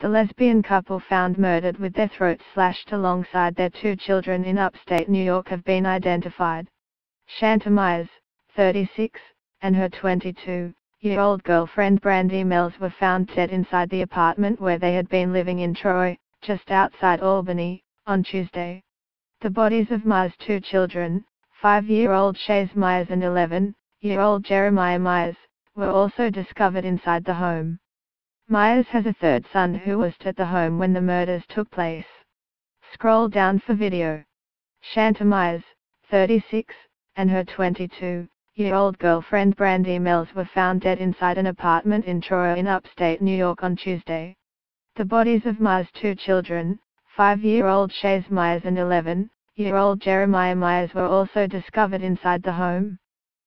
The lesbian couple found murdered with their throats slashed alongside their 2 children in upstate New York have been identified. Shanta Myers, 36, and her 22-year-old girlfriend Brandy Mills were found dead inside the apartment where they had been living in Troy, just outside Albany, on Tuesday. The bodies of Myers' 2 children, 5-year-old Shaze Myers and 11-year-old Jeremiah Myers, were also discovered inside the home. Myers has a 3rd son who was at the home when the murders took place. Scroll down for video. Shanta Myers, 36, and her 22-year-old girlfriend Brandy Mills were found dead inside an apartment in Troy in upstate New York on Tuesday. The bodies of Myers' 2 children, 5-year-old Shaze Myers and 11-year-old Jeremiah Myers, were also discovered inside the home.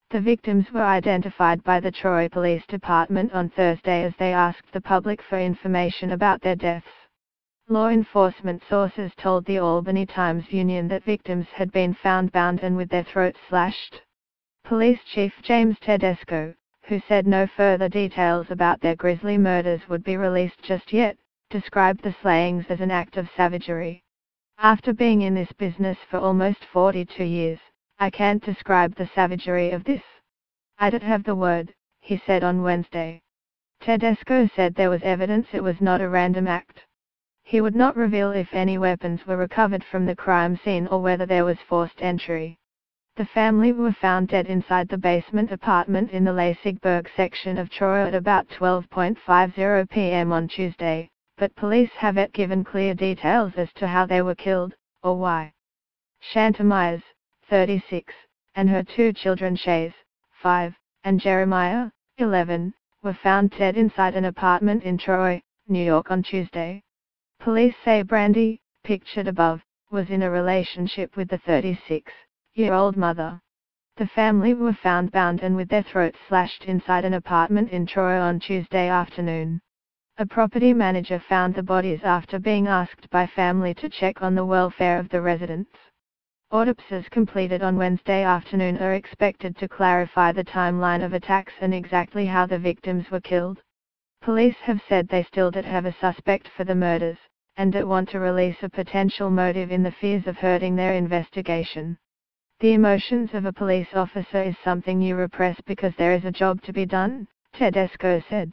The victims were identified by the Troy Police Department on Thursday as they asked the public for information about their deaths. Law enforcement sources told the Albany Times-Union that victims had been found bound and with their throats slashed. Police Chief James Tedesco, who said no further details about their grisly murders would be released just yet, described the slayings as an act of savagery. "After being in this business for almost 42 years, I can't describe the savagery of this. I don't have the word," he said on Wednesday. Tedesco said there was evidence it was not a random act. He would not reveal if any weapons were recovered from the crime scene or whether there was forced entry. The family were found dead inside the basement apartment in the Lasigburg section of Troy at about 12:50 p.m. on Tuesday, but police haven't given clear details as to how they were killed, or why. Shanta Myers, 36, and her 2 children Shaze, 5, and Jeremiah, 11, were found dead inside an apartment in Troy, New York on Tuesday. Police say Brandy, pictured above, was in a relationship with the 36-year-old mother. The family were found bound and with their throats slashed inside an apartment in Troy on Tuesday afternoon. A property manager found the bodies after being asked by family to check on the welfare of the residents. Autopsies completed on Wednesday afternoon are expected to clarify the timeline of attacks and exactly how the victims were killed. Police have said they still don't have a suspect for the murders, and don't want to release a potential motive in the fears of hurting their investigation. "The emotions of a police officer is something you repress because there is a job to be done," Tedesco said.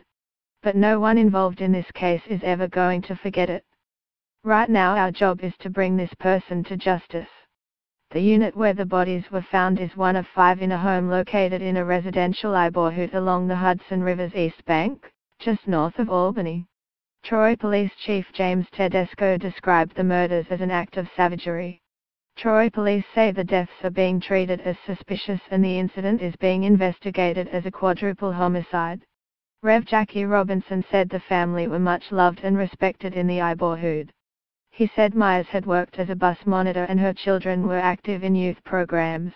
"But no one involved in this case is ever going to forget it. Right now our job is to bring this person to justice." The unit where the bodies were found is one of 5 in a home located in a residential neighborhood along the Hudson River's east bank, just north of Albany. Troy Police Chief James Tedesco described the murders as an act of savagery. Troy police say the deaths are being treated as suspicious and the incident is being investigated as a quadruple homicide. Rev. Jackie Robinson said the family were much loved and respected in the neighborhood. He said Myers had worked as a bus monitor and her children were active in youth programs.